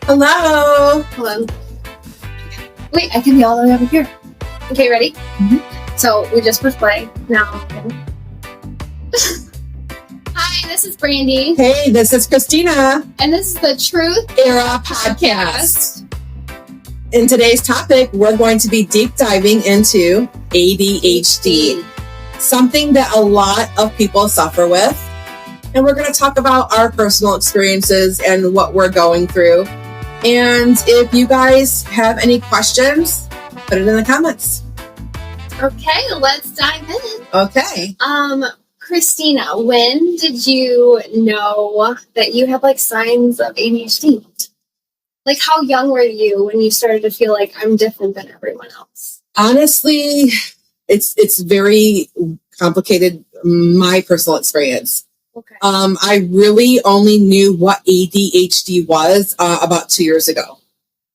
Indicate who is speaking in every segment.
Speaker 1: Hello.
Speaker 2: Hello. Wait, I can be all the way over here. Okay, ready?
Speaker 1: Mm-hmm.
Speaker 2: So we just pushed play. Now. Hi, this is Brandie.
Speaker 1: Hey, this is Kristina.
Speaker 2: And this is the Truth
Speaker 1: Era Podcast. In today's topic, we're going to be deep diving into ADHD, something that a lot of people suffer with. And we're going to talk about our personal experiences and what we're going through. And if you guys have any questions, put it in the comments.
Speaker 2: Okay, let's dive in.
Speaker 1: Okay.
Speaker 2: Kristina, when did you know that you had like signs of ADHD? Like how young were you when you started to feel like I'm different than everyone else?
Speaker 1: Honestly, it's very complicated, my personal experience.
Speaker 2: Okay.
Speaker 1: I really only knew what ADHD was about 2 years ago.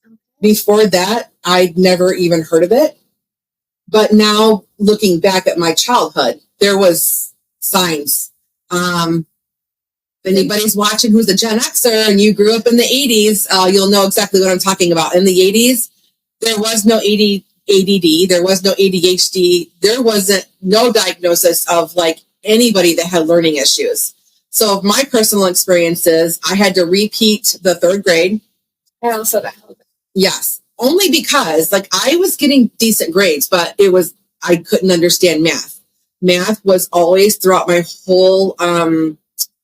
Speaker 1: Okay. Before that, I'd never even heard of it. But now, looking back at my childhood, there was signs. If anybody's watching who's a Gen Xer and you grew up in the 80s, you'll know exactly what I'm talking about. In the 80s, there was no ADD, there was no ADHD, there wasn't no diagnosis of like anybody that had learning issues. So my personal experiences, I had to repeat the third grade.
Speaker 2: I also got help.
Speaker 1: Yes. Only because like I was getting decent grades, but I couldn't understand math. Math was always throughout my whole,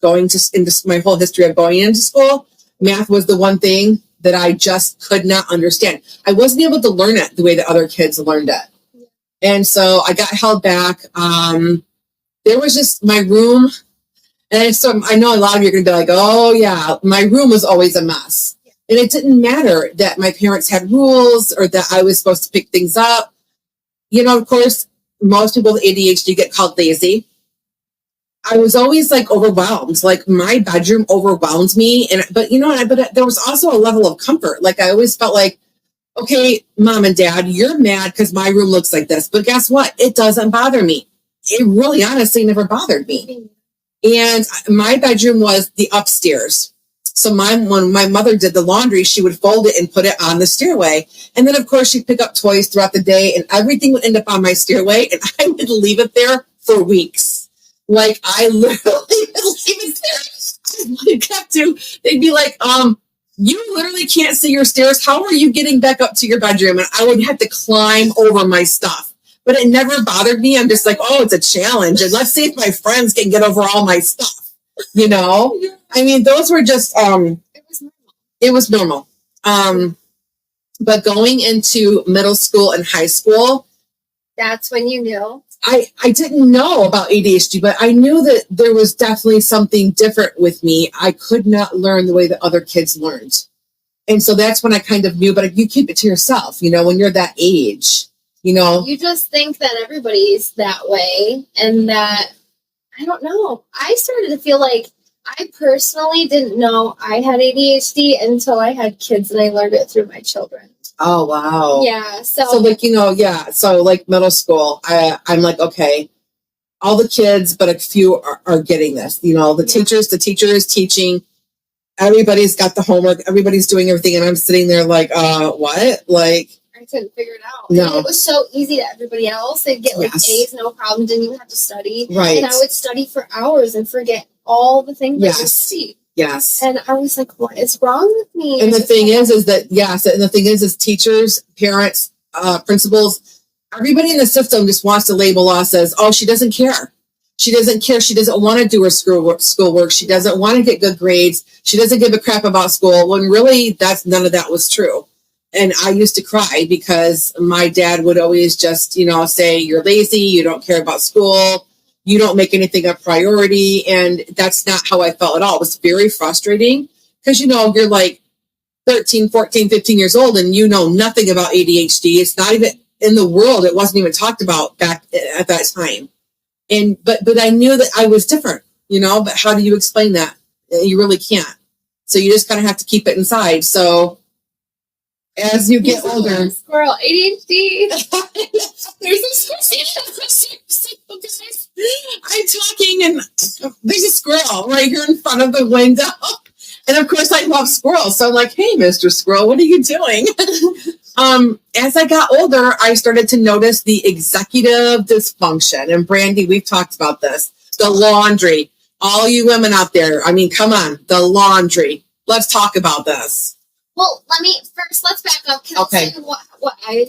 Speaker 1: into my whole history of going into school. Math was the one thing that I just could not understand. I wasn't able to learn it the way that other kids learned it. And so I got held back. There was just my room. And so I know a lot of you are going to be like, oh yeah, my room was always a mess. And it didn't matter that my parents had rules or that I was supposed to pick things up. You know, of course, most people with ADHD get called lazy. I was always like overwhelmed. Like my bedroom overwhelmed me. But there was also a level of comfort. Like I always felt like, okay, mom and dad, you're mad because my room looks like this. But guess what? It doesn't bother me. It really honestly never bothered me. And my bedroom was the upstairs. So when my mother did the laundry, she would fold it and put it on the stairway. And then, of course, she'd pick up toys throughout the day and everything would end up on my stairway. And I would leave it there for weeks. Like, I literally would leave it there. They'd be like, you literally can't see your stairs. How are you getting back up to your bedroom? And I would have to climb over my stuff. But it never bothered me. I'm just like, oh, it's a challenge. And let's see if my friends can get over all my stuff. You know? I mean, those were just, it was normal. But going into middle school and high school.
Speaker 2: That's when you knew?
Speaker 1: I didn't know about ADHD, but I knew that there was definitely something different with me. I could not learn the way that other kids learned. And so that's when I kind of knew, but you keep it to yourself, you know, when you're that age. You know, you
Speaker 2: just think that everybody's that way and that, I don't know. I started to feel like I personally didn't know I had ADHD until I had kids and I learned it through my children.
Speaker 1: Oh, wow.
Speaker 2: Yeah. So
Speaker 1: like, you know, yeah. So like middle school, I'm like, okay, all the kids, but a few are getting this, you know, the teacher is teaching. Everybody's got the homework. Everybody's doing everything. And I'm sitting there like, what? Like,
Speaker 2: I couldn't figure it out.
Speaker 1: No.
Speaker 2: And it was so easy to everybody else. They'd get like A's, no problem, didn't even have to study.
Speaker 1: Right.
Speaker 2: And I would study for hours and forget all the things that I studied.
Speaker 1: Yes.
Speaker 2: And I was like, what is wrong with me?
Speaker 1: And the thing is teachers, parents, principals, everybody in the system just wants to label us as, oh, she doesn't care. She doesn't care. She doesn't want to do her schoolwork. She doesn't want to get good grades. She doesn't give a crap about school. When really none of that was true. And I used to cry because my dad would always just, you know, say, you're lazy, you don't care about school, you don't make anything a priority. And that's not how I felt at all. It was very frustrating because, you know, you're like 13, 14, 15 years old and you know nothing about ADHD. It's not even in the world. It wasn't even talked about back at that time. But I knew that I was different, you know, but how do you explain that? You really can't. So you just kind of have to keep it inside. So as you get older.
Speaker 2: Squirrel, ADHD.
Speaker 1: There's a squirrel. I'm talking and there's a squirrel right here in front of the window. And of course, I love squirrels. So I'm like, hey, Mr. Squirrel, what are you doing? As I got older, I started to notice the executive dysfunction. And Brandie, we've talked about this. The laundry. All you women out there, I mean, come on, the laundry. Let's talk about this.
Speaker 2: Well, let's back up. Can I say what I...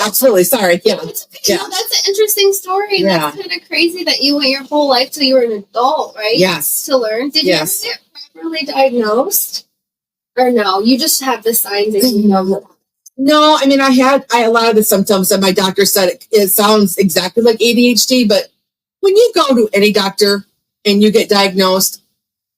Speaker 1: Absolutely. Sorry. Yeah.
Speaker 2: It's okay. Yeah. No, that's an interesting story. Yeah. That's kind of crazy that you went your whole life till you were an adult, right?
Speaker 1: Yes.
Speaker 2: To learn. Did you ever get properly diagnosed? Or no, you just have the signs that you know.
Speaker 1: No, I mean, I had a lot of the symptoms and my doctor said it sounds exactly like ADHD, but when you go to any doctor and you get diagnosed,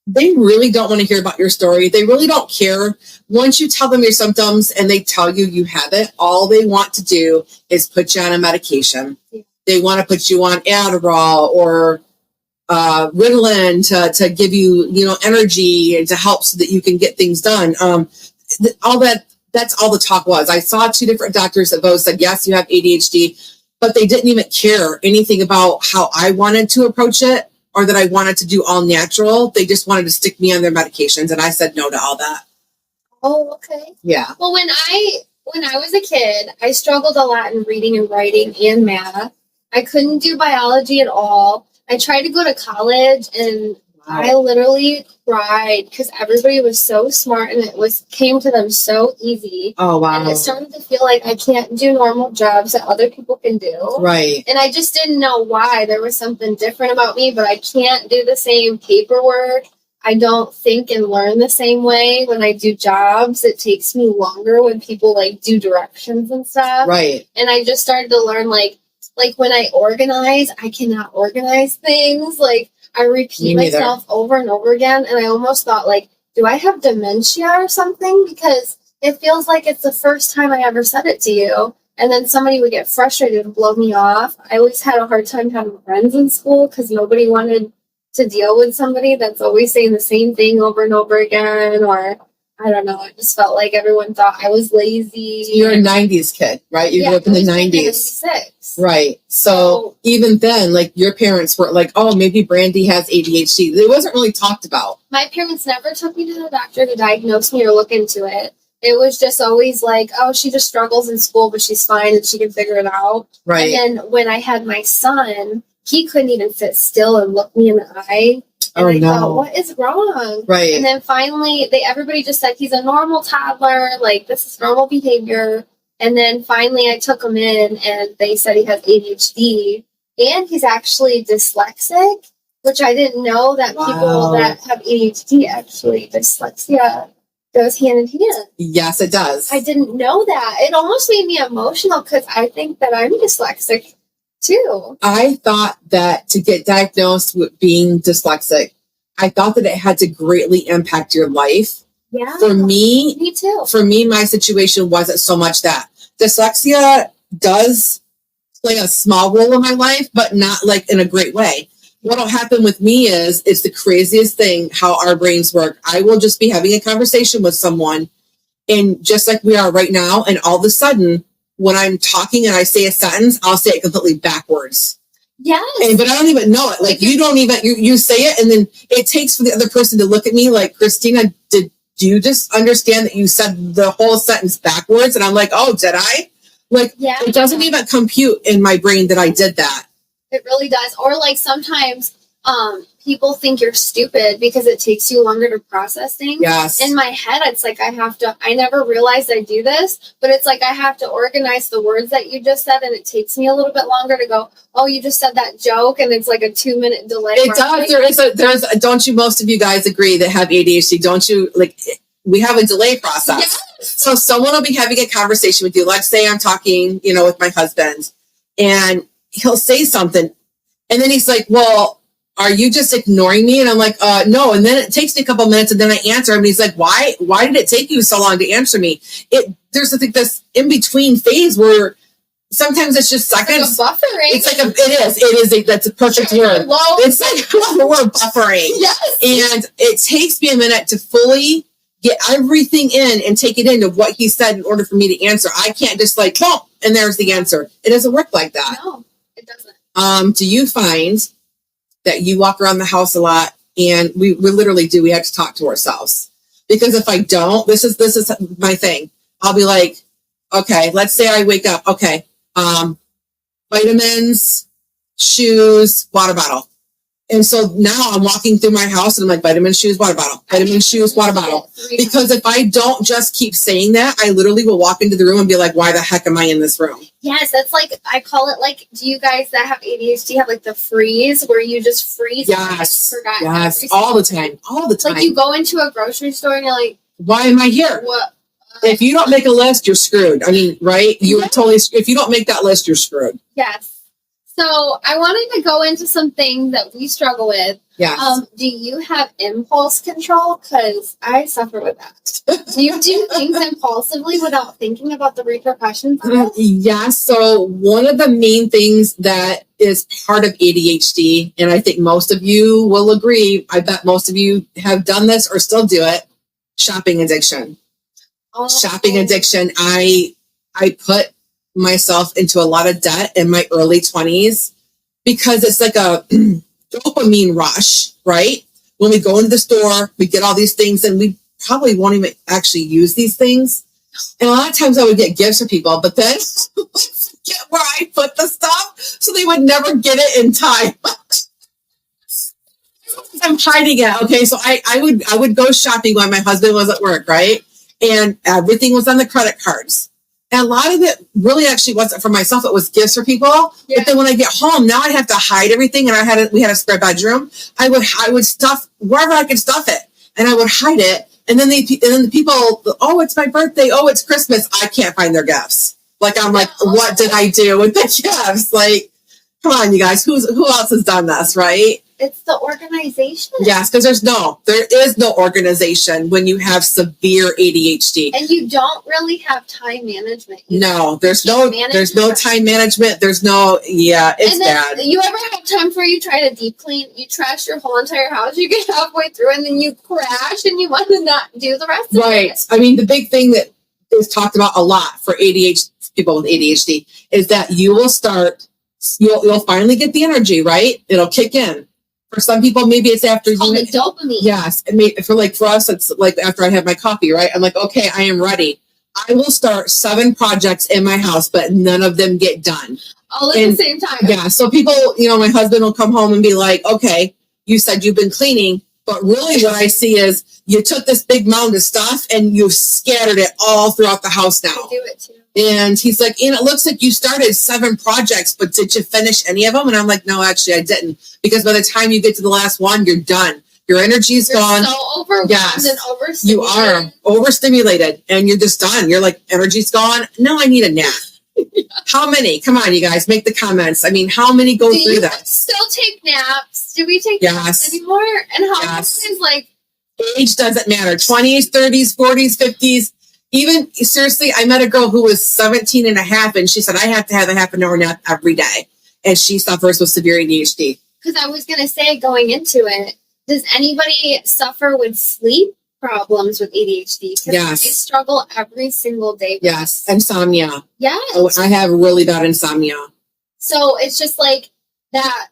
Speaker 1: they really don't want to hear about your story. They really don't care. Once you tell them your symptoms and they tell you you have it, all they want to do is put you on a medication. Yeah. They want to put you on Adderall or Ritalin to give you, energy and to help so that you can get things done. That's all the talk was. I saw 2 different doctors that both said, yes, you have ADHD, but they didn't even care anything about how I wanted to approach it or that I wanted to do all natural. They just wanted to stick me on their medications. And I said no to all that.
Speaker 2: Oh, okay.
Speaker 1: Yeah.
Speaker 2: Well, when I was a kid, I struggled a lot in reading and writing and math. I couldn't do biology at all. I tried to go to college and I literally cried because everybody was so smart and came to them so easy.
Speaker 1: Oh, wow.
Speaker 2: And it started to feel like I can't do normal jobs that other people can do.
Speaker 1: Right.
Speaker 2: And I just didn't know why. There was something different about me, but I can't do the same paperwork. I don't think and learn the same way when I do jobs. It takes me longer when people do directions and stuff.
Speaker 1: Right.
Speaker 2: And I just started to learn like when I organize, I cannot organize things. I repeat myself over and over again. And I almost thought, do I have dementia or something? Because it feels like it's the first time I ever said it to you. And then somebody would get frustrated and blow me off. I always had a hard time having friends in school because nobody wanted to deal with somebody that's always saying the same thing over and over again. Or, I don't know, it just felt like everyone thought I was lazy.
Speaker 1: You're a 90s kid, right? You grew up in the 90s.
Speaker 2: 96.
Speaker 1: Right. So even then, your parents were like, oh, maybe Brandie has ADHD. It wasn't really talked about. My
Speaker 2: parents never took me to the doctor to diagnose me or look into it. It was just always oh, she just struggles in school, but she's fine and she can figure it out.
Speaker 1: Right.
Speaker 2: And then when I had my son, he couldn't even sit still and look me in the eye. And I thought, what is wrong?
Speaker 1: Right.
Speaker 2: And then finally, everybody just said, he's a normal toddler. This is normal behavior. And then finally, I took him in, and they said he has ADHD. And he's actually dyslexic, which I didn't know that people that have ADHD actually, dyslexia goes hand in hand.
Speaker 1: Yes, it does.
Speaker 2: I didn't know that. It almost made me emotional because I think that I'm dyslexic too.
Speaker 1: I thought that to get diagnosed with being dyslexic, I thought that it had to greatly impact your life.
Speaker 2: Yeah.
Speaker 1: For me
Speaker 2: too.
Speaker 1: For me, my situation wasn't so much that. Dyslexia does play a small role in my life, but not in a great way. What'll happen with me is it's the craziest thing how our brains work. I will just be having a conversation with someone, and just like we are right now, and all of a sudden, when I'm talking and I say a sentence, I'll say it completely backwards.
Speaker 2: Yes.
Speaker 1: But I don't even know it. You don't even, you say it, and then it takes for the other person to look at me like, Kristina, do you just understand that you said the whole sentence backwards? And I'm like, oh, did I? It doesn't even compute in my brain that I did that.
Speaker 2: It really does. Or sometimes people think you're stupid because it takes you longer to process things.
Speaker 1: Yes.
Speaker 2: In my head, it's I never realized I do this, but it's I have to organize the words that you just said, and it takes me a little bit longer to go, oh, you just said that joke, and it's a 2-minute delay.
Speaker 1: It does. There's don't you, most of you guys agree that have ADHD, don't you? We have a delay process.
Speaker 2: Yes.
Speaker 1: So someone will be having a conversation with you. Let's say I'm talking, with my husband, and he'll say something, and then he's like, well, are you just ignoring me? And I'm like, no. And then it takes me a couple minutes, and then I answer him, and he's like, why did it take you so long to answer me? There's this in between phase where sometimes it's just seconds.
Speaker 2: It's buffering.
Speaker 1: It is. That's a perfect word. It's we're buffering.
Speaker 2: Yes.
Speaker 1: And it takes me a minute to fully get everything in and take it into what he said in order for me to answer. I can't just boom, and there's the answer. It doesn't work like that.
Speaker 2: No, it doesn't.
Speaker 1: Do you find that you walk around the house a lot And we literally do. We have to talk to ourselves. Because if I don't, this is my thing. I'll be like, okay, let's say I wake up. Okay, vitamins, shoes, water bottle. And so now I'm walking through my house and I'm like, vitamin, shoes, water bottle, vitamin, shoes, water bottle. Because if I don't just keep saying that, I literally will walk into the room and be like, why the heck am I in this room?
Speaker 2: Yes, that's like, I call it like, do you guys that have ADHD have like the freeze where you just freeze?
Speaker 1: Yes, yes, all the time, all the time.
Speaker 2: Like you go into a grocery store and you're like,
Speaker 1: why am I here?
Speaker 2: What?
Speaker 1: If you don't make a list, you're screwed. I mean, right? You're totally, if you don't make that list, you're screwed.
Speaker 2: Yes. So I wanted to go into some things that we struggle with.
Speaker 1: Yes.
Speaker 2: Do you have impulse control? Because I suffer with that. Do you do things impulsively without thinking about the repercussions of it?
Speaker 1: Yes. So one of the main things that is part of ADHD, and I think most of you will agree, I bet most of you have done this or still do it, shopping addiction.
Speaker 2: Oh.
Speaker 1: Shopping addiction. I put myself into a lot of debt in my early 20s because it's like a dopamine rush, right? When we go into the store, we get all these things and we probably won't even actually use these things. And a lot of times I would get gifts for people, but then get where I put the stuff so they would never get it in time. I'm hiding it. Okay. So I would go shopping when my husband was at work, right? And everything was on the credit cards. And a lot of it really actually wasn't for myself. It was gifts for people. Yeah. But then when I get home, now I have to hide everything. And we had a spare bedroom. I would stuff wherever I could stuff it. And I would hide it. And then the people, oh, it's my birthday. Oh, it's Christmas. I can't find their gifts. Like, I'm like, what did I do with the gifts? Like, come on, you guys. Who else has done this, right?
Speaker 2: It's the organization.
Speaker 1: Yes, because there is no organization when you have severe ADHD.
Speaker 2: And you don't really have time management.
Speaker 1: No, there's no time management. There's no, it's bad.
Speaker 2: You ever have time where you try to deep clean, you trash your whole entire house, you get halfway through and then you crash and you want to not do the rest of it.
Speaker 1: Right. I mean, the big thing that is talked about a lot for ADHD, people with ADHD, is that you'll finally get the energy, right? It'll kick in. For some people, maybe it's after
Speaker 2: it's called dopamine.
Speaker 1: Yes. For us, it's like after I have my coffee, right? I'm like, okay, I am ready. I will start 7 projects in my house, but none of them get done.
Speaker 2: All at the same time.
Speaker 1: Yeah. So people, my husband will come home and be like, okay, you said you've been cleaning, but really what I see is you took this big mound of stuff and you've scattered it all throughout the house now.
Speaker 2: I do it too.
Speaker 1: And he's like, it looks like you started 7 projects, but did you finish any of them? And I'm like, no, actually I didn't. Because by the time you get to the last one, you're done. Your energy's gone.
Speaker 2: So overwhelmed and overstimulated.
Speaker 1: You are overstimulated and you're just done. You're like, energy's gone. No, I need a nap. How many? Come on, you guys, make the comments. I mean, how many go through that?
Speaker 2: Still take naps? Do we take naps anymore? And how long is like...
Speaker 1: Age doesn't matter. 20s, 30s, 40s, 50s. Even, seriously, I met a girl who was 17 and a half, and she said, I have to have a half an hour nap every day. And she suffers with severe ADHD.
Speaker 2: Because I was going to say, going into it, does anybody suffer with sleep problems with ADHD?
Speaker 1: Yes.
Speaker 2: I struggle every single day with
Speaker 1: Yes. Insomnia.
Speaker 2: Yes.
Speaker 1: Oh, I have really bad insomnia.
Speaker 2: So it's just like that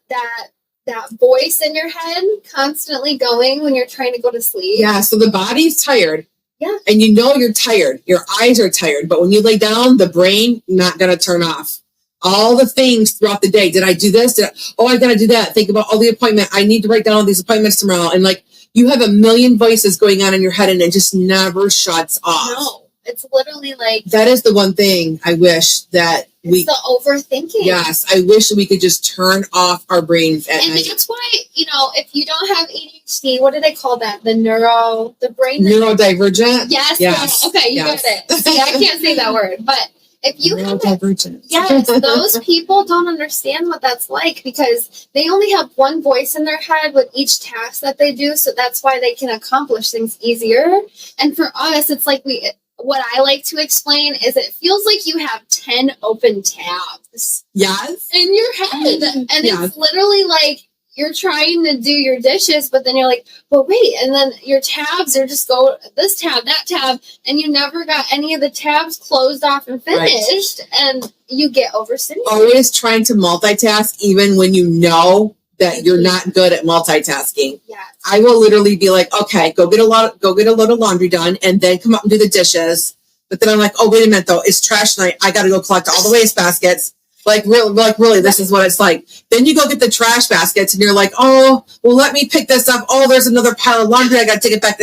Speaker 2: voice in your head constantly going when you're trying to go to sleep.
Speaker 1: Yeah. So the body's tired.
Speaker 2: Yeah.
Speaker 1: And you're tired. Your eyes are tired. But when you lay down, the brain not going to turn off. All the things throughout the day. Did I do this? I got to do that. Think about all the appointment. I need to write down all these appointments tomorrow. And like, you have a million voices going on in your head and it just never shuts off.
Speaker 2: No, it's literally like.
Speaker 1: That is the one thing I wish that
Speaker 2: it's the overthinking.
Speaker 1: Yes. I wish we could just turn off our brains at night.
Speaker 2: And that's why, if you don't have ADHD, what do they call that? The brain.
Speaker 1: Neurodivergent?
Speaker 2: Yes. Okay, you got it. See, I can't say that word, but if you have
Speaker 1: neurodivergent.
Speaker 2: Yes, those people don't understand what that's like because they only have one voice in their head with each task that they do, so that's why they can accomplish things easier. And for us, it's like what I like to explain is it feels like you have 10 open tabs.
Speaker 1: Yes.
Speaker 2: In your head. And it's literally like you're trying to do your dishes, but then you're like, but wait, and then your tabs are just go this tab, that tab, and you never got any of the tabs closed off and finished, and you get overstimulated.
Speaker 1: Always trying to multitask even when you know that you're not good at multitasking.
Speaker 2: Yeah.
Speaker 1: I will literally be like, okay, go get a load of laundry done and then come up and do the dishes. But then I'm like, oh, wait a minute though. It's trash night. I got to go collect all the waste baskets. Really, this is what it's like. Then you go get the trash baskets and you're like, oh, well, let me pick this up. Oh, there's another pile of laundry. I got to take it back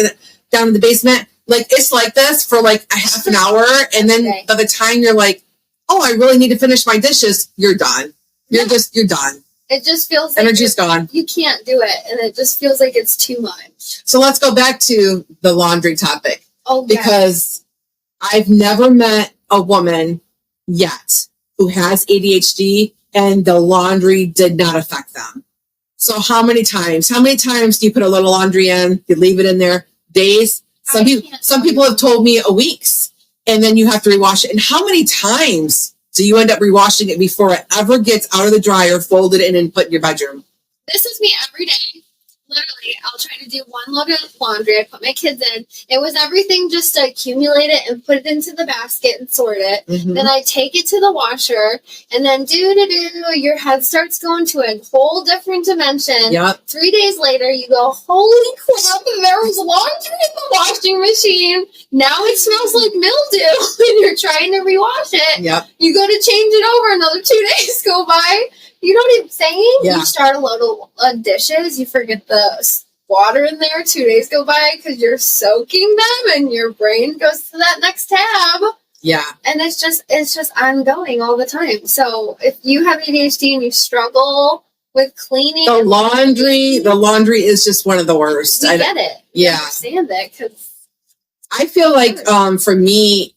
Speaker 1: down in the basement. Like, it's like this for like a half an hour. And then by the time you're like, oh, I really need to finish my dishes, you're done. You're done.
Speaker 2: It just feels like
Speaker 1: energy's gone.
Speaker 2: You can't do it. And it just feels like it's too much.
Speaker 1: So let's go back to the laundry topic.
Speaker 2: Oh,
Speaker 1: because I've never met a woman yet who has ADHD and the laundry did not affect them. So how many times do you put a little laundry in, you leave it in there, days? Some people have told me a week's, and then you have to rewash it. And how many times do you end up rewashing it before it ever gets out of the dryer, folded in and put in your bedroom?
Speaker 2: This is me every day. Literally, I'll try to do one load of laundry. I put my kids in. It was everything just to accumulate it and put it into the basket and sort it. Mm-hmm. Then I take it to the washer, and then your head starts going to a whole different dimension.
Speaker 1: Yep.
Speaker 2: 3 days later, you go, holy crap, there was laundry in the washing machine. Now it smells like mildew, and you're trying to rewash it.
Speaker 1: Yep.
Speaker 2: You go to change it over, another 2 days go by. You know what I'm saying?
Speaker 1: Yeah.
Speaker 2: You start a load of dishes, you forget the water in there, 2 days go by because you're soaking them and your brain goes to that next tab.
Speaker 1: Yeah.
Speaker 2: And it's just ongoing all the time. So if you have ADHD and you struggle with cleaning.
Speaker 1: The laundry is just one of the worst.
Speaker 2: I get it.
Speaker 1: Yeah.
Speaker 2: I understand it because
Speaker 1: I feel like for me,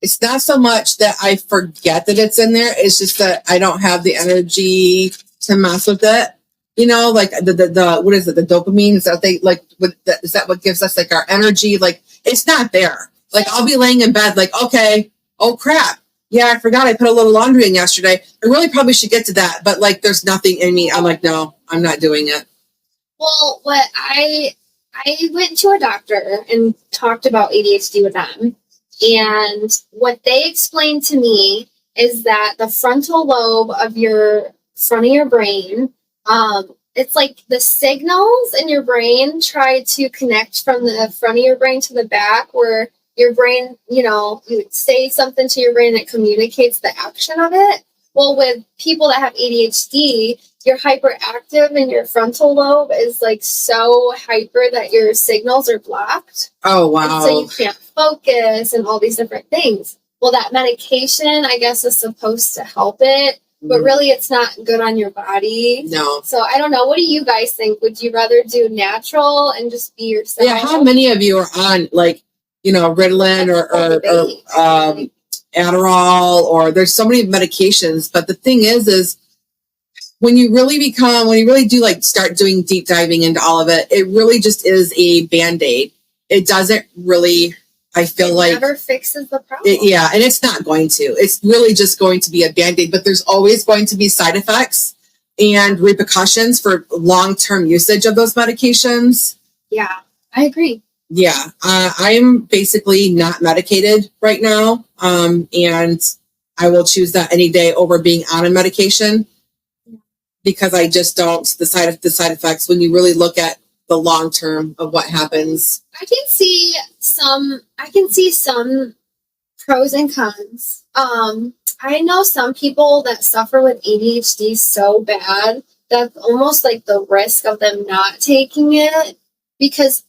Speaker 1: it's not so much that I forget that it's in there. It's just that I don't have the energy to mess with it. You know, like the what is it? The dopamine? Is that what gives us like our energy? Like it's not there. Like I'll be laying in bed like, okay, oh crap. Yeah, I forgot I put a little laundry in yesterday. I really probably should get to that. But like there's nothing in me. I'm like, no, I'm not doing it.
Speaker 2: Well, what I went to a doctor and talked about ADHD with them. And what they explained to me is that the frontal lobe of your front of your brain, it's like the signals in your brain try to connect from the front of your brain to the back, where your brain, you say something to your brain that communicates the action of it. Well, with people that have ADHD, you're hyperactive and your frontal lobe is like so hyper that your signals are blocked.
Speaker 1: Oh, wow.
Speaker 2: And so you can't focus and all these different things. Well, that medication, I guess, is supposed to help it, but really it's not good on your body.
Speaker 1: No.
Speaker 2: So I don't know. What do you guys think? Would you rather do natural and just be yourself?
Speaker 1: Yeah. How many of you are on Ritalin or Adderall, or there's so many medications, but the thing is when you really do like start doing deep diving into all of it, it really just is a Band-Aid. It doesn't really, I feel like
Speaker 2: never fixes the problem.
Speaker 1: And it's not going to. It's really just going to be a Band-Aid, but there's always going to be side effects and repercussions for long-term usage of those medications.
Speaker 2: Yeah, I agree.
Speaker 1: Yeah, I'm basically not medicated right now, and I will choose that any day over being on a medication because I just don't. The side effects, when you really look at the long term of what happens,
Speaker 2: I can see some pros and cons. I know some people that suffer with ADHD so bad that's almost like the risk of them not taking it. Because,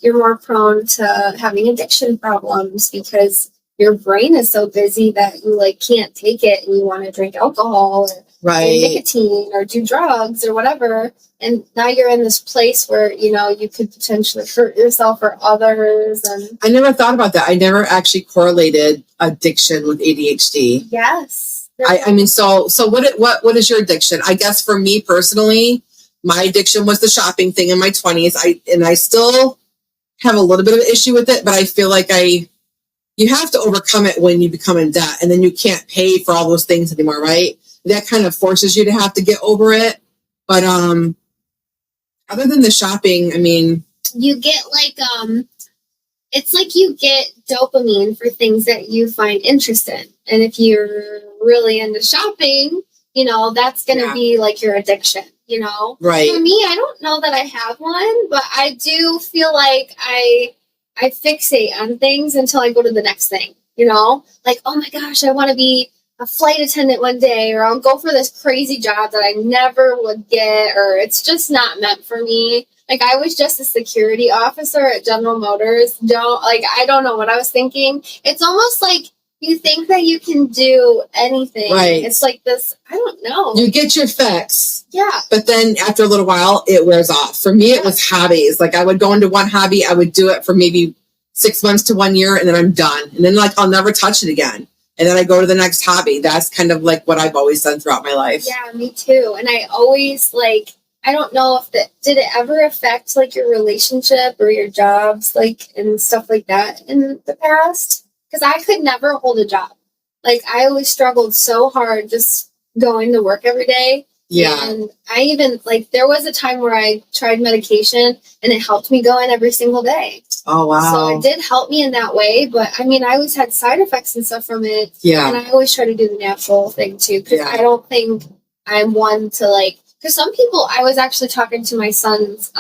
Speaker 2: you're more prone to having addiction problems because your brain is so busy that you, can't take it and you want to drink alcohol or nicotine or do drugs or whatever. And now you're in this place where, you could potentially hurt yourself or others. And
Speaker 1: I never thought about that. I never actually correlated addiction with ADHD.
Speaker 2: Yes.
Speaker 1: So what is your addiction? I guess for me personally, my addiction was the shopping thing in my 20s. I still have a little bit of an issue with it, but I feel like you have to overcome it when you become in debt, and then you can't pay for all those things anymore, right? That kind of forces you to have to get over it. But other than the shopping,
Speaker 2: you get it's like you get dopamine for things that you find interesting. And if you're really into shopping, that's going to be like your addiction. you know?
Speaker 1: Right.
Speaker 2: For me, I don't know that I have one, but I do feel like I fixate on things until I go to the next thing, you know? Like, oh my gosh, I want to be a flight attendant one day, or I'll go for this crazy job that I never would get, or it's just not meant for me. Like, I was just a security officer at General Motors. I don't know what I was thinking. It's almost like you think that you can do anything.
Speaker 1: Right.
Speaker 2: It's like this, I don't know.
Speaker 1: You get your fix.
Speaker 2: Yeah.
Speaker 1: But then after a little while, it wears off. For me, it was hobbies. Like, I would go into one hobby, I would do it for maybe 6 months to 1 year, and then I'm done. And then, like, I'll never touch it again. And then I go to the next hobby. That's kind of like what I've always done throughout my life.
Speaker 2: Yeah, me too. And I always, like, I don't know if did it ever affect, like, your relationship or your jobs, like, and stuff like that in the past? Because I could never hold a job. Like, I always struggled so hard just going to work every day.
Speaker 1: Yeah.
Speaker 2: And I even, like, there was a time where I tried medication and it helped me go in every single day.
Speaker 1: Oh, wow.
Speaker 2: So it did help me in that way. But, I mean, I always had side effects and stuff from it.
Speaker 1: Yeah.
Speaker 2: And I always try to do the natural thing, too. Because I don't think I'm one to, like, because some people, I was actually talking to my son's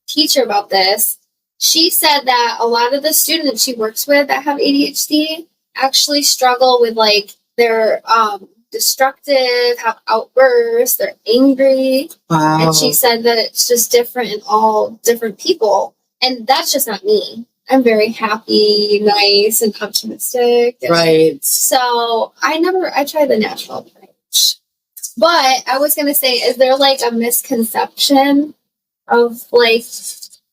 Speaker 2: teacher about this. She said that a lot of the students she works with that have ADHD actually struggle with, like, they're destructive, have outbursts, they're angry.
Speaker 1: Wow.
Speaker 2: And she said that it's just different in all different people. And that's just not me. I'm very happy, nice, and optimistic.
Speaker 1: Right.
Speaker 2: So I try the natural approach. But I was going to say, is there, like, a misconception of, like,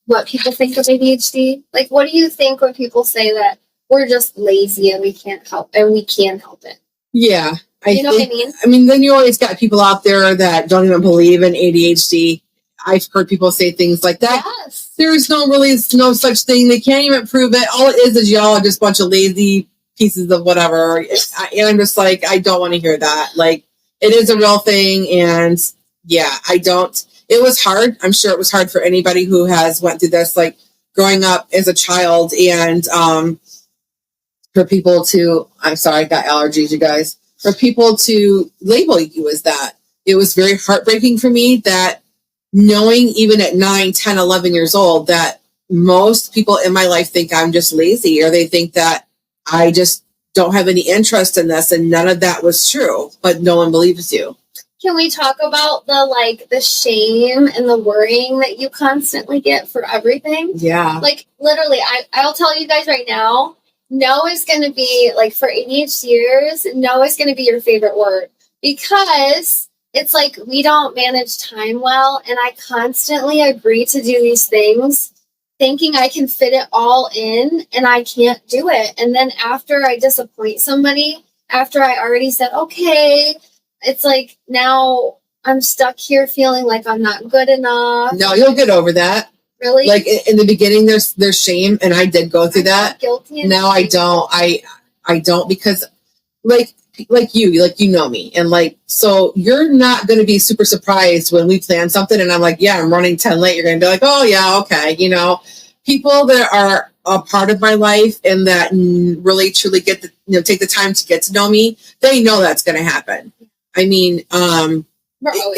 Speaker 2: what people think of ADHD? Like, what do you think when people say that we're just lazy and we can't help, and we can help it?
Speaker 1: Yeah.
Speaker 2: You know what I mean?
Speaker 1: I mean, then you always got people out there that don't even believe in ADHD. I've heard people say things like that.
Speaker 2: Yes.
Speaker 1: There's no such thing. They can't even prove it. All it is y'all are just a bunch of lazy pieces of whatever. And I'm just like, I don't want to hear that. Like, it is a real thing. And yeah, it was hard. I'm sure it was hard for anybody who has went through this, like growing up as a child, and for people to, I'm sorry, I got allergies, you guys, for people to label you as that. It was very heartbreaking for me that knowing even at 9, 10, 11 years old that most people in my life think I'm just lazy, or they think that I just don't have any interest in this, and none of that was true, but no one believes you.
Speaker 2: Can we talk about the shame and the worrying that you constantly get for everything?
Speaker 1: Yeah.
Speaker 2: Like, literally, I'll tell you guys right now, no is going to be, like, for ADHDers, no is going to be your favorite word, because it's like we don't manage time well, and I constantly agree to do these things thinking I can fit it all in, and I can't do it. And then after I disappoint somebody, after I already said, okay, it's like now I'm stuck here feeling like I'm not good enough.
Speaker 1: No, you'll get over that.
Speaker 2: Really?
Speaker 1: Like, in the beginning, there's shame, and I did go through that.
Speaker 2: Guilty.
Speaker 1: Now I don't. I don't, because like you know me, and like, so you're not going to be super surprised when we plan something and I'm like, yeah, I'm running 10 late. You're going to be like, oh yeah, okay. You know, people that are a part of my life and that really truly get take the time to get to know me, they know that's going to happen. I mean, it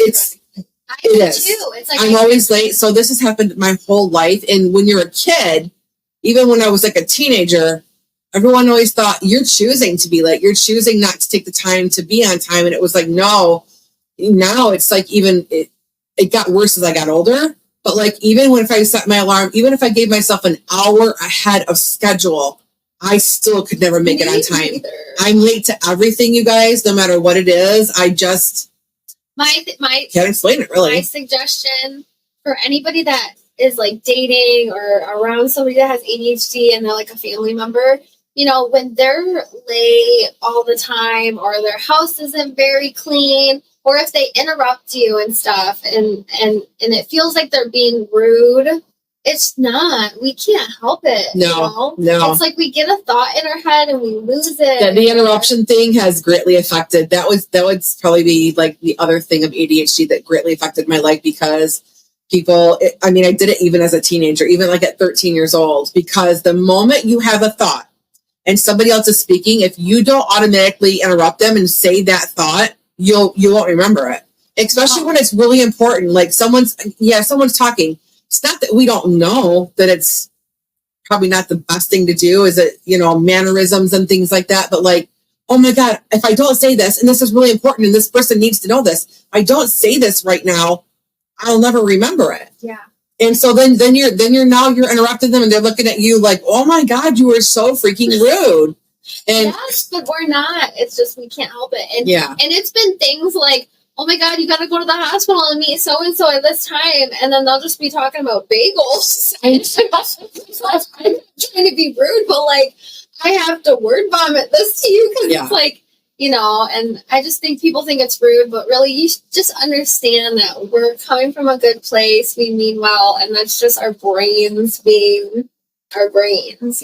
Speaker 1: is. Too. It's like I'm always late. So this has happened my whole life. And when you're a kid, even when I was like a teenager, everyone always thought you're choosing to be late. You're choosing not to take the time to be on time. And it was like, no, now it's like, even it got worse as I got older. But like, even if I set my alarm, even if I gave myself an hour ahead of schedule, I still could never make it on time. Either. I'm late to everything, you guys, no matter what it is. I just my can't explain it, really.
Speaker 2: My suggestion for anybody that is like dating or around somebody that has ADHD and they're like a family member, you know, when they're late all the time, or their house isn't very clean, or if they interrupt you and stuff, and it feels like they're being rude, it's not. We can't help it.
Speaker 1: No.
Speaker 2: It's like we get a thought in our head and we lose it.
Speaker 1: Yeah, the interruption thing has greatly affected. That would probably be like the other thing of ADHD that greatly affected my life, because I did it even as a teenager, even like at 13 years old, because the moment you have a thought and somebody else is speaking, if you don't automatically interrupt them and say that thought, you won't remember it. especially when it's really important. Like someone's talking. It's not that we don't know that it's probably not the best thing to do. Is it, mannerisms and things like that? But like, oh my God, if I don't say this, and this is really important, and this person needs to know this, if I don't say this right now, I'll never remember it.
Speaker 2: Yeah.
Speaker 1: And so then you're interrupting them, and they're looking at you like, oh my God, you were so freaking rude. And
Speaker 2: yes, but we're not. It's just we can't help it. And
Speaker 1: yeah.
Speaker 2: And it's been things like, oh my God, you got to go to the hospital and meet so and so at this time, and then they'll just be talking about bagels. I'm trying to be rude, but like I have to word vomit this to you because it's like, and I just think people think it's rude, but really you just understand that we're coming from a good place. We mean well, and that's just our brains being our brains,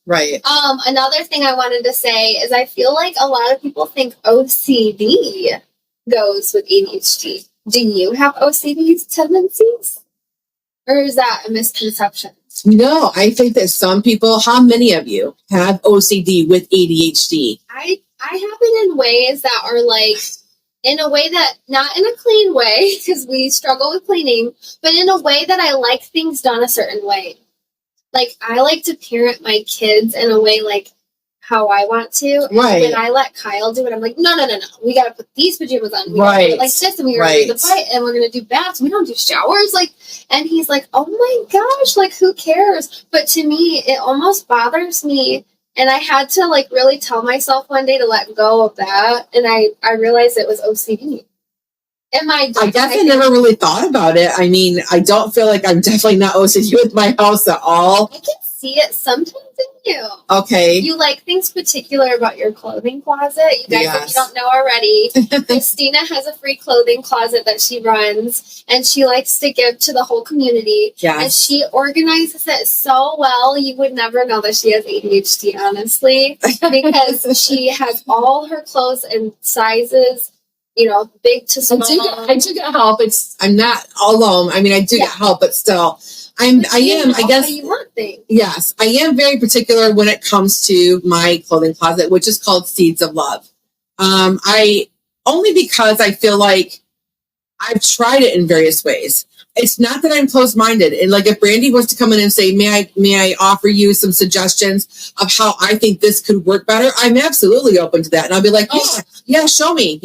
Speaker 1: Right.
Speaker 2: Another thing I wanted to say is I feel like a lot of people think OCD goes with ADHD. Do you have OCD tendencies? Or is that a misconception?
Speaker 1: No, I think that some people, how many of you have OCD with ADHD?
Speaker 2: I have it in ways that are like, in a way that, not in a clean way, because we struggle with cleaning, but in a way that I like things done a certain way. Like, I like to parent my kids in a way like how I want to.
Speaker 1: Right.
Speaker 2: And when I let Kyle do it, I'm like, no. We got to put these pajamas on. We got to put it like this, and we're going to do the fight, and we're going to do baths. We don't do showers. Like, and he's like, oh my gosh, like, who cares? But to me, it almost bothers me. And I had to like really tell myself one day to let go of that. And I realized it was OCD. I
Speaker 1: definitely never really thought about it. I mean, I don't feel like I'm definitely not OCD with my house at all.
Speaker 2: I can see it sometimes in you.
Speaker 1: Okay.
Speaker 2: You like things particular about your clothing closet. You guys, if you don't know already, Kristina has a free clothing closet that she runs, and she likes to give to the whole community.
Speaker 1: Yes.
Speaker 2: And she organizes it so well, you would never know that she has ADHD, honestly, because she has all her clothes in sizes, big to small.
Speaker 1: I do get help. I'm not alone. I mean, I do get help, but still, I guess.
Speaker 2: You want things.
Speaker 1: Yes, I am very particular when it comes to my clothing closet, which is called Seeds of Love. Only because I feel like I've tried it in various ways. It's not that I'm closed-minded. And like if Brandie was to come in and say, may I offer you some suggestions of how I think this could work better? I'm absolutely open to that. And I'll be like, yeah, show me,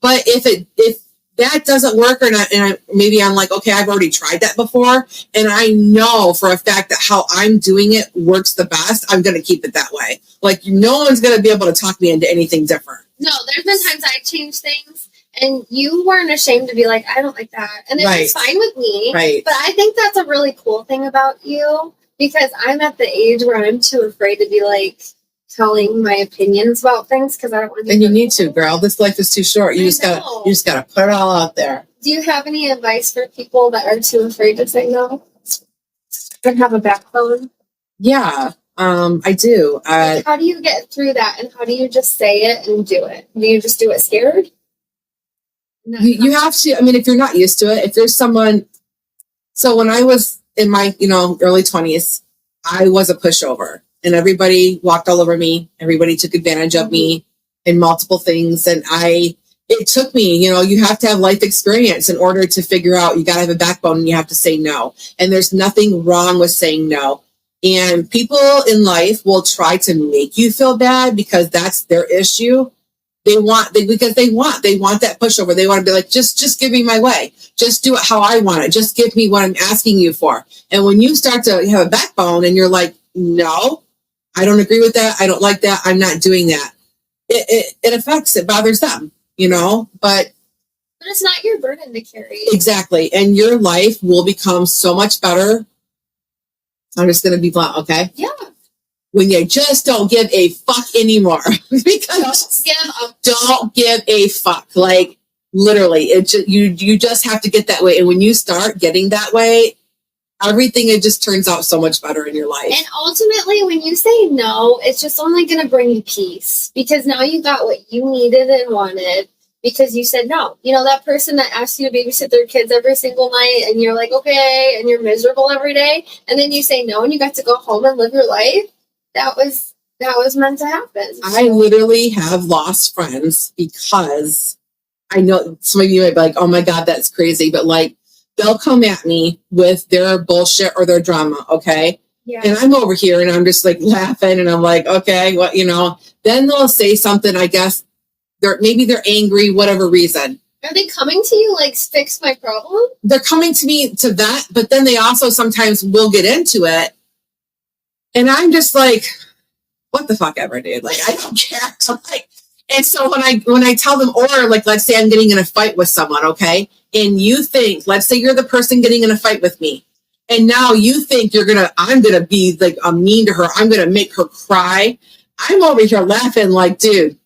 Speaker 1: But if that doesn't work or not, and maybe I'm like, okay, I've already tried that before, and I know for a fact that how I'm doing it works the best, I'm going to keep it that way. Like no one's going to be able to talk me into anything different.
Speaker 2: No, there's been times I changed things. And you weren't ashamed to be like, I don't like that. And it's fine with me.
Speaker 1: Right.
Speaker 2: But I think that's a really cool thing about you, because I'm at the age where I'm too afraid to be like telling my opinions about things because I don't want to.
Speaker 1: And you need to, girl. This life is too short. You just gotta put it all out there.
Speaker 2: Do you have any advice for people that are too afraid to say no? Or have a backbone?
Speaker 1: Yeah. I do.
Speaker 2: How do you get through that? And how do you just say it and do it? Do you just do it scared?
Speaker 1: You have to, I mean, if you're not used to it, if there's someone, so when I was in my, early 20s, I was a pushover and everybody walked all over me. Everybody took advantage of me in multiple things. And it took me, you have to have life experience in order to figure out, you got to have a backbone and you have to say no. And there's nothing wrong with saying no. And people in life will try to make you feel bad because that's their issue. They want that pushover. They want to be like, just give me my way. Just do it how I want it. Just give me what I'm asking you for. And when you start to have a backbone and you're like, no, I don't agree with that. I don't like that. I'm not doing that. It bothers them, but
Speaker 2: it's not your burden to carry.
Speaker 1: Exactly. And your life will become so much better. I'm just going to be blunt. Okay.
Speaker 2: Yeah.
Speaker 1: When you just don't give a fuck anymore. Because don't give a fuck. Like literally, you just have to get that way. And when you start getting that way, everything, it just turns out so much better in your life.
Speaker 2: And ultimately, when you say no, it's just only going to bring you peace because now you got what you needed and wanted because you said no. That person that asked you to babysit their kids every single night and you're like, okay, and you're miserable every day. And then you say no and you got to go home and live your life. That was meant to happen.
Speaker 1: I literally have lost friends because I know some of you might be like, oh my God, that's crazy. But like, they'll come at me with their bullshit or their drama. Okay.
Speaker 2: Yeah.
Speaker 1: And I'm over here and I'm just like laughing and I'm like, okay, what, then they'll say something, I guess maybe they're angry, whatever reason.
Speaker 2: Are they coming to you like fix my problem?
Speaker 1: They're coming to me to that, but then they also sometimes will get into it. And I'm just like, what the fuck ever, dude? Like, I don't care. I'm like, and so when I tell them, or like, let's say I'm getting in a fight with someone, okay? And you think, let's say you're the person getting in a fight with me. And now you think I'm going to be like mean to her. I'm going to make her cry. I'm over here laughing like, dude,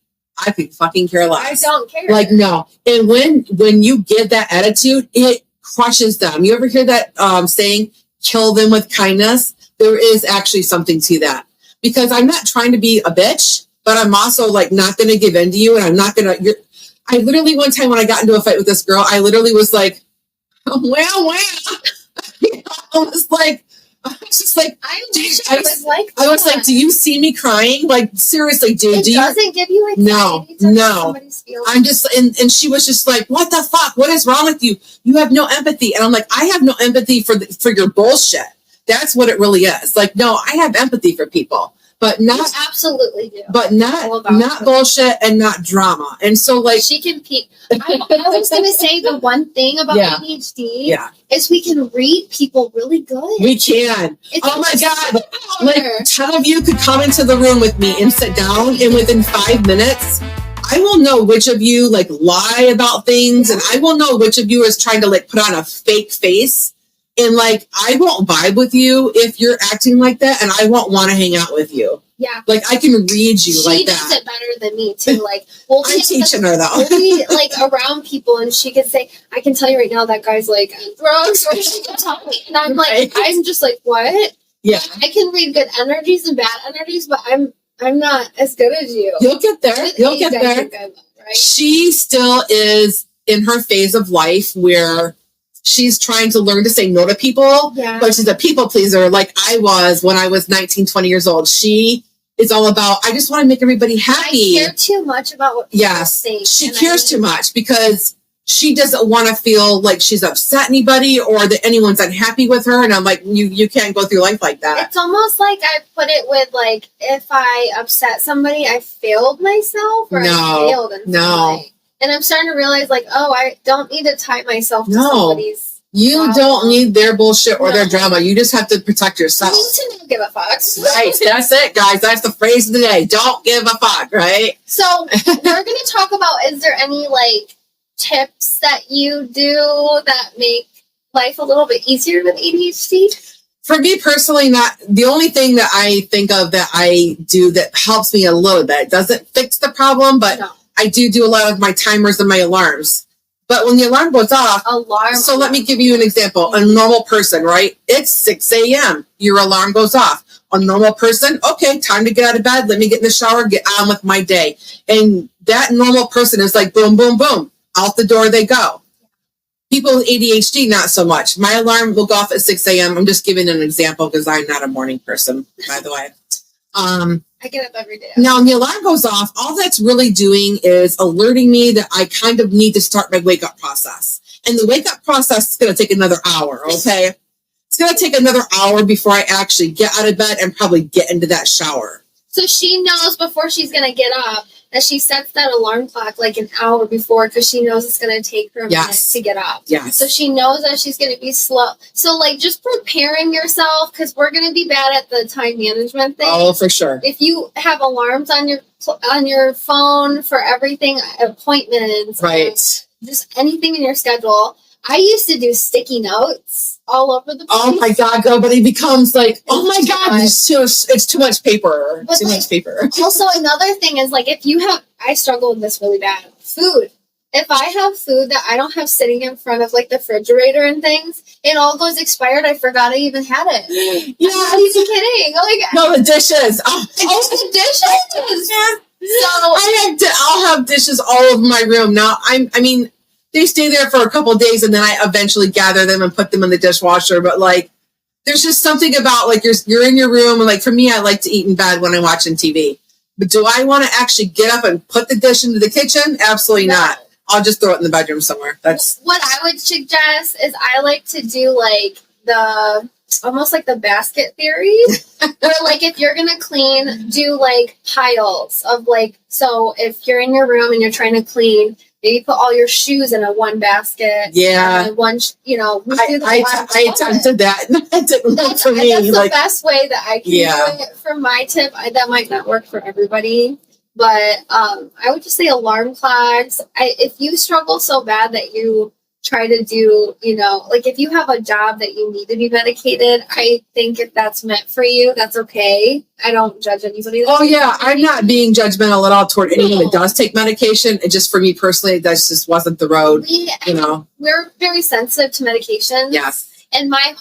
Speaker 1: I could fucking care less.
Speaker 2: I don't care.
Speaker 1: Like, no. And when you get that attitude, it crushes them. You ever hear that saying, kill them with kindness? There is actually something to that. Because I'm not trying to be a bitch, but I'm also like not going to give in to you. And I'm not going to, I literally one time when I got into a fight with this girl, I literally was like, well. I was just like, I was like, do you see me crying? Like, seriously, dude.
Speaker 2: It doesn't give you anxiety.
Speaker 1: No. I'm just, and she was just like, what the fuck? What is wrong with you? You have no empathy. And I'm like, I have no empathy for your bullshit. That's what it really is. Like, no, I have empathy for people, but not
Speaker 2: you absolutely do.
Speaker 1: But not bullshit and not drama. And so like
Speaker 2: she can peek. I was gonna say the one thing about ADHD is we can read people really good.
Speaker 1: We can. Oh my God. Like 10 of you could come into the room with me and sit down, and within 5 minutes, I will know which of you like lie about things, and I will know which of you is trying to like put on a fake face. And like, I won't vibe with you if you're acting like that, and I won't want to hang out with you.
Speaker 2: Yeah.
Speaker 1: Like, I can read you like that.
Speaker 2: She does it better than me, too. Like,
Speaker 1: I'm teaching her, though.
Speaker 2: We'll be, like, around people, and she can say, I can tell you right now that guy's, like, on drugs, or she can tell me. And I'm like, I'm just like, what?
Speaker 1: Yeah.
Speaker 2: I can read good energies and bad energies, but I'm not as good as you.
Speaker 1: You'll get there. You'll get there.
Speaker 2: Good, right?
Speaker 1: She still is in her phase of life where she's trying to learn to say no to people, but she's a people pleaser like I was when I was 19, 20 years old. She is all about, I just want to make everybody happy.
Speaker 2: I care too much about what people think.
Speaker 1: She cares too much because she doesn't want to feel like she's upset anybody or that anyone's unhappy with her. And I'm like, you can't go through life like that.
Speaker 2: It's almost like I put it with like, if I upset somebody, I failed myself or I failed in some way. And I'm starting to realize, like, I don't need to tie myself to somebody's problem.
Speaker 1: Don't need their bullshit or their drama. You just have to protect yourself.
Speaker 2: You need to not give a fuck.
Speaker 1: Right. That's it, guys. That's the phrase of the day. Don't give a fuck, right?
Speaker 2: So we're going to talk about, is there any, like, tips that you do that make life a little bit easier with ADHD?
Speaker 1: For me personally, not the only thing that I think of that I do that helps me a little bit. It doesn't fix the problem, but I do a lot of my timers and my alarms. But when the alarm goes off, so let me give you an example. A normal person, right? It's 6 a.m. Your alarm goes off. A normal person, okay, time to get out of bed. Let me get in the shower, get on with my day. And that normal person is like, boom, boom, boom. Out the door they go. People with ADHD, not so much. My alarm will go off at 6 a.m. I'm just giving an example because I'm not a morning person, by the way.
Speaker 2: I get up every day.
Speaker 1: Now, when the alarm goes off, all that's really doing is alerting me that I kind of need to start my wake-up process. And the wake-up process is going to take another hour, okay? It's going to take another hour before I actually get out of bed and probably get into that shower.
Speaker 2: So she knows before she's going to get up that she sets that alarm clock like an hour before because she knows it's going to take her a minute to get up.
Speaker 1: Yes.
Speaker 2: So she knows that she's going to be slow. So like just preparing yourself, because we're going to be bad at the time management thing.
Speaker 1: Oh, for sure.
Speaker 2: If you have alarms on your phone for everything, appointments, just anything in your schedule. I used to do sticky notes all over the place.
Speaker 1: Oh my God, but it becomes like, oh my God, it's too much paper.
Speaker 2: But
Speaker 1: much paper.
Speaker 2: Also, another thing is like, if you have, I struggle with this really bad, food. If I have food that I don't have sitting in front of like the refrigerator and things, it all goes expired. I forgot I even had it. Yeah. I'm not even kidding. Like,
Speaker 1: no, the dishes. Oh,
Speaker 2: the dishes.
Speaker 1: So I'll have dishes all over my room. Now, I mean, they stay there for a couple of days and then I eventually gather them and put them in the dishwasher. But like, there's just something about like you're in your room. And like, for me, I like to eat in bed when I'm watching TV. But do I want to actually get up and put the dish into the kitchen? Absolutely not. I'll just throw it in the bedroom somewhere. That's
Speaker 2: what I would suggest is I like to do like the almost like the basket theory, where like if you're gonna clean, do like piles of like, so if you're in your room and you're trying to clean, maybe put all your shoes in a one basket.
Speaker 1: Yeah.
Speaker 2: And one, you know,
Speaker 1: I attempted that. That didn't work for me.
Speaker 2: That's the best way that I can do it. For my tip, that might not work for everybody. But I would just say alarm clocks. If you struggle so bad that you try to do, you know, like if you have a job that you need to be medicated, I think if that's meant for you, that's okay. I don't judge anybody.
Speaker 1: Oh yeah, I'm not being judgmental at all toward anyone that does take medication. It just, for me personally, that just wasn't the road.
Speaker 2: We're very sensitive to medication.
Speaker 1: Yes.
Speaker 2: And my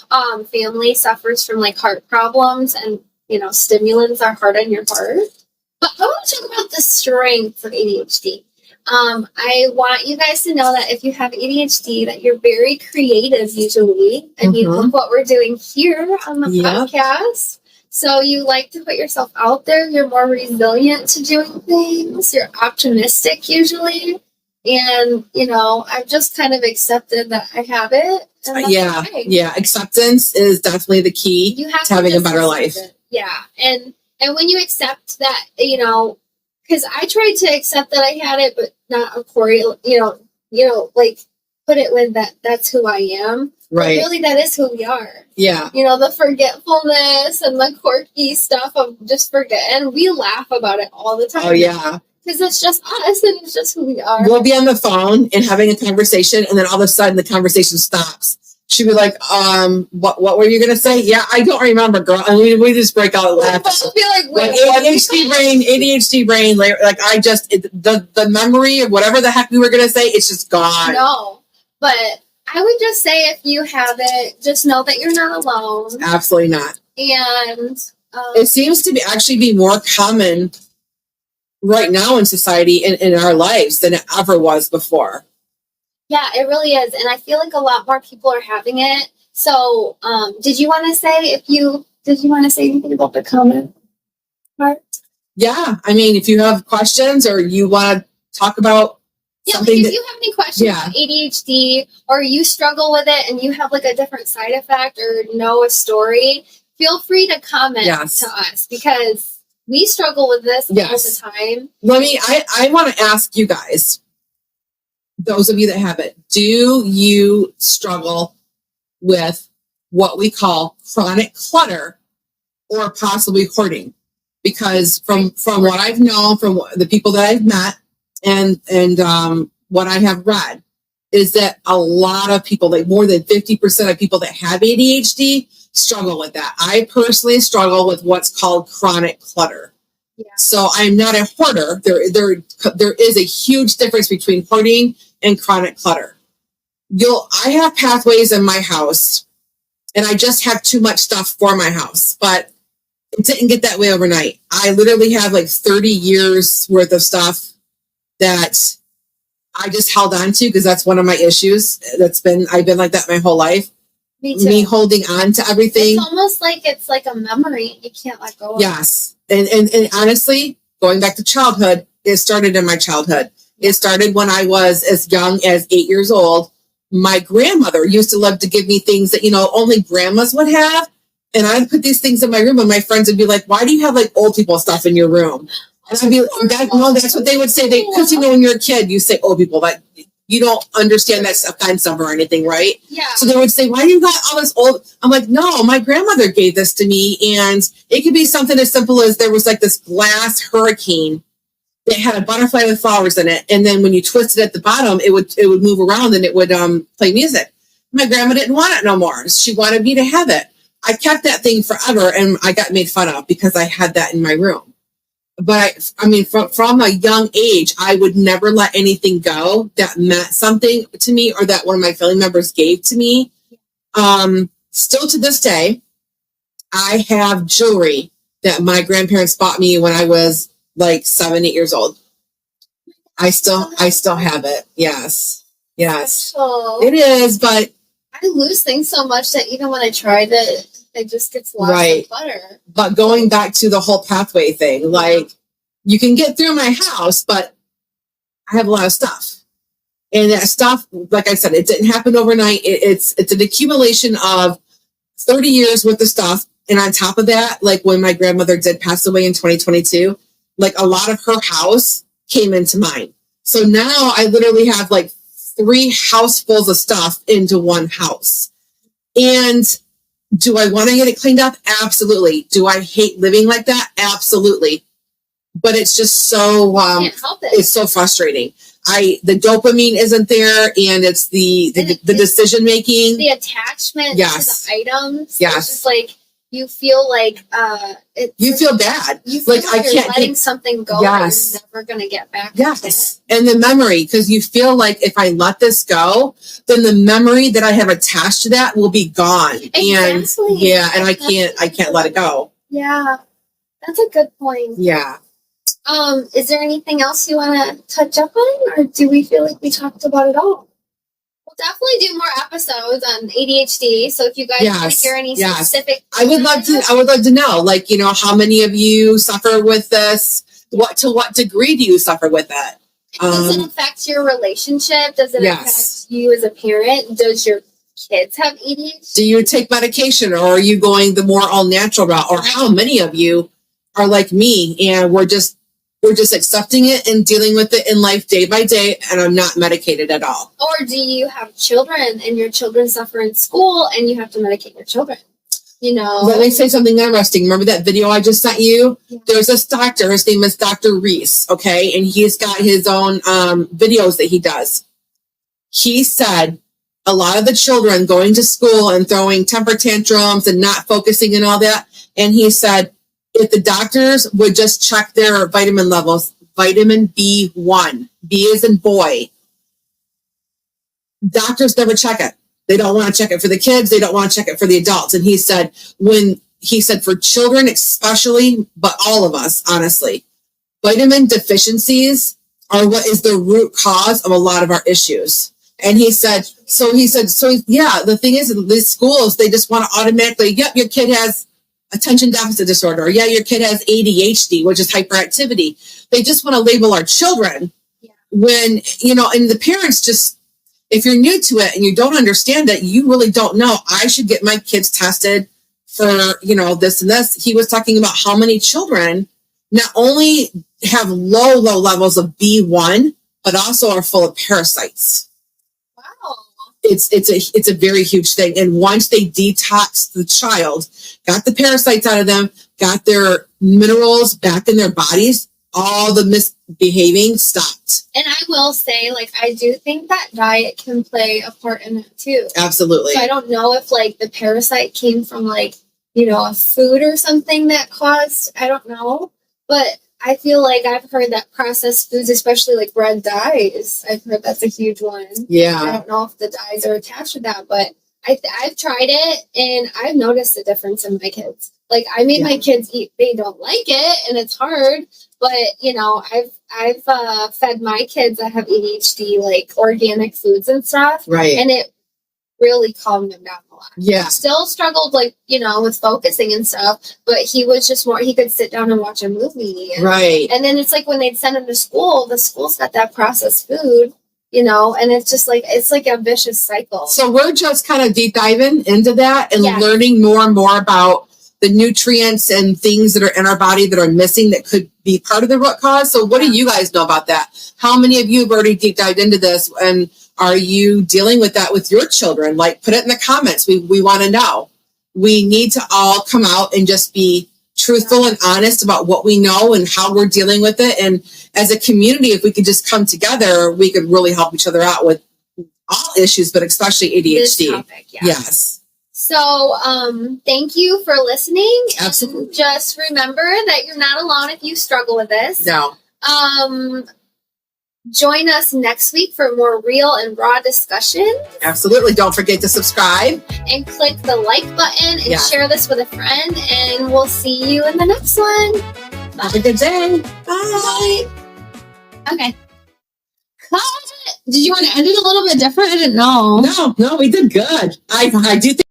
Speaker 2: family suffers from like heart problems, and you know, stimulants are hard on your heart. But I want to talk about the strength of ADHD. I want you guys to know that if you have ADHD, that you're very creative usually. I mean, look what we're doing here on the podcast. So you like to put yourself out there. You're more resilient to doing things. You're optimistic usually. And, you know, I've just kind of accepted that I have it.
Speaker 1: Yeah. Acceptance is definitely the key to having a better life.
Speaker 2: Yeah. And when you accept that, you know, because I tried to accept that I had it, but not accordingly, you know, like put it with that's who I am.
Speaker 1: Right.
Speaker 2: But really, that is who we are.
Speaker 1: Yeah.
Speaker 2: You know, the forgetfulness and the quirky stuff of just forgetting. We laugh about it all the time.
Speaker 1: Oh, yeah.
Speaker 2: Because it's just us and it's just who we are.
Speaker 1: We'll be on the phone and having a conversation, and then all of a sudden the conversation stops. She'd be like, what were you going to say? Yeah, I don't remember, girl. And we just break out laughing.
Speaker 2: We'll be like, wait,
Speaker 1: ADHD brain. Like I just, the memory of whatever the heck we were going to say, it's just gone.
Speaker 2: No, but I would just say if you have it, just know that you're not alone.
Speaker 1: Absolutely not.
Speaker 2: And
Speaker 1: it seems to be more common right now in society, in our lives, than it ever was before.
Speaker 2: Yeah, it really is. And I feel like a lot more people are having it. So, did you want to say anything about the comment part?
Speaker 1: Yeah. I mean, if you have questions or you want to talk about something.
Speaker 2: Like if you have any questions about ADHD, or you struggle with it and you have like a different side effect or know a story, feel free to comment to us, because we struggle with this all the time.
Speaker 1: I want to ask you guys, those of you that have it, do you struggle with what we call chronic clutter or possibly hoarding? Because from what I've known, from the people that I've met and what I have read, is that a lot of people, like more than 50% of people that have ADHD, struggle with that. I personally struggle with what's called chronic clutter. Yeah. So I'm not a hoarder. There is a huge difference between hoarding and chronic clutter. I have pathways in my house, and I just have too much stuff for my house, but it didn't get that way overnight. I literally have like 30 years worth of stuff that I just held on to, because that's one of my issues. I've been like that my whole life.
Speaker 2: Me too.
Speaker 1: Me holding on to everything.
Speaker 2: It's almost like it's like a memory you can't let go of.
Speaker 1: Yes. And honestly, going back to childhood, it started in my childhood. It started when I was as young as 8 years old. My grandmother used to love to give me things that, only grandmas would have. And I'd put these things in my room, and my friends would be like, why do you have like old people stuff in your room? And I'd be like, that's what they would say. Because when you're a kid, you say old people, like you don't understand that's offensive or anything, right?
Speaker 2: Yeah.
Speaker 1: So they would say, why do you got all this old? I'm like, no, my grandmother gave this to me. And it could be something as simple as there was like this glass hurricane that had a butterfly with flowers in it. And then when you twisted at the bottom, it would move around and it would play music. My grandma didn't want it no more. She wanted me to have it. I kept that thing forever, and I got made fun of because I had that in my room. But I mean, from a young age, I would never let anything go that meant something to me or that one of my family members gave to me. Still to this day, I have jewelry that my grandparents bought me when I was like 7, 8 years old. I still have it. Yes. It is, but
Speaker 2: I lose things so much that even when I tried it, it just gets lost in clutter.
Speaker 1: But going back to the whole pathway thing, like you can get through my house, but I have a lot of stuff. And that stuff, like I said, it didn't happen overnight. It's an accumulation of 30 years worth of stuff. And on top of that, like when my grandmother did pass away in 2022, like a lot of her house came into mine. So now I literally have like 3 housefuls of stuff into one house. And do I want to get it cleaned up? Absolutely. Do I hate living like that? Absolutely. But it's just so,
Speaker 2: Can't help it.
Speaker 1: it's so frustrating. The dopamine isn't there, and it's the decision making.
Speaker 2: The attachment
Speaker 1: Yes.
Speaker 2: to the items.
Speaker 1: Yes.
Speaker 2: It's just like, you feel like,
Speaker 1: You feel bad.
Speaker 2: You feel
Speaker 1: Like,
Speaker 2: like
Speaker 1: I
Speaker 2: you're
Speaker 1: can't
Speaker 2: letting
Speaker 1: get-
Speaker 2: something go
Speaker 1: Yes.
Speaker 2: that you're never going to get back.
Speaker 1: Yes. And the memory, because you feel like if I let this go, then the memory that I have attached to that will be gone.
Speaker 2: Exactly.
Speaker 1: And yeah, and I can't let it go.
Speaker 2: Yeah. That's a good point.
Speaker 1: Yeah.
Speaker 2: Is there anything else you want to touch up on, or do we feel like we talked about it all? We'll definitely do more episodes on ADHD. So if you guys want to hear any specific,
Speaker 1: I would love to know, like, you know, how many of you suffer with this? To what degree do you suffer with it?
Speaker 2: Does it affect your relationship? Does it affect you as a parent? Does your kids have ADHD?
Speaker 1: Do you take medication, or are you going the more all natural route? Or how many of you are like me and we're just accepting it and dealing with it in life day by day, and I'm not medicated at all?
Speaker 2: Or do you have children and your children suffer in school and you have to medicate your children? You know?
Speaker 1: Let me say something interesting. Remember that video I just sent you? Yeah. There's this doctor, his name is Dr. Reese, okay? And he's got his own videos that he does. He said a lot of the children going to school and throwing temper tantrums and not focusing and all that, and he said, if the doctors would just check their vitamin levels, vitamin B1, B as in boy, doctors never check it. They don't want to check it for the kids. They don't want to check it for the adults. And he said, for children especially, but all of us, honestly, vitamin deficiencies are what is the root cause of a lot of our issues. And he said, the thing is, in these schools, they just want to automatically, yep, your kid has attention deficit disorder. Or, yeah, your kid has ADHD, which is hyperactivity. They just want to label our children when, you know, and the parents just, if you're new to it and you don't understand it, you really don't know. I should get my kids tested for, you know, this and this. He was talking about how many children not only have low levels of B1, but also are full of parasites.
Speaker 2: Wow.
Speaker 1: It's a very huge thing. And once they detox the child, got the parasites out of them, got their minerals back in their bodies, all the misbehaving stopped.
Speaker 2: And I will say, like, I do think that diet can play a part in it too.
Speaker 1: Absolutely.
Speaker 2: So I don't know if, like, the parasite came from, like, you know, a food or something that caused, I don't know. But I feel like I've heard that processed foods, especially like red dyes, I've heard that's a huge one.
Speaker 1: Yeah.
Speaker 2: I don't know if the dyes are attached to that, but I've tried it and I've noticed a difference in my kids. Like, I made my kids eat, they don't like it and it's hard, but you know, I've fed my kids that have ADHD, like organic foods and stuff.
Speaker 1: Right.
Speaker 2: And it really calmed him down a lot.
Speaker 1: Yeah.
Speaker 2: Still struggled, like, you know, with focusing and stuff, but he was just more, he could sit down and watch a movie. And,
Speaker 1: right.
Speaker 2: And then it's like when they'd send him to school, the school's got that processed food, you know, and it's just like, it's like a vicious cycle.
Speaker 1: So we're just kind of deep diving into that and learning more and more about the nutrients and things that are in our body that are missing that could be part of the root cause. So what do you guys know about that? How many of you have already deep dived into this, and are you dealing with that with your children? Like, put it in the comments. We want to know. We need to all come out and just be truthful and honest about what we know and how we're dealing with it. And as a community, if we could just come together, we could really help each other out with all issues, but especially ADHD.
Speaker 2: This topic,
Speaker 1: Yes.
Speaker 2: So, thank you for listening.
Speaker 1: Absolutely.
Speaker 2: And just remember that you're not alone if you struggle with this.
Speaker 1: No.
Speaker 2: Join us next week for more real and raw discussion.
Speaker 1: Absolutely. Don't forget to subscribe.
Speaker 2: And click the like button and share this with a friend. And we'll see you in the next one.
Speaker 1: Bye. Have a good day. Bye.
Speaker 2: Okay. Did you want to end it a little bit different? I didn't know.
Speaker 1: No, we did good. I do think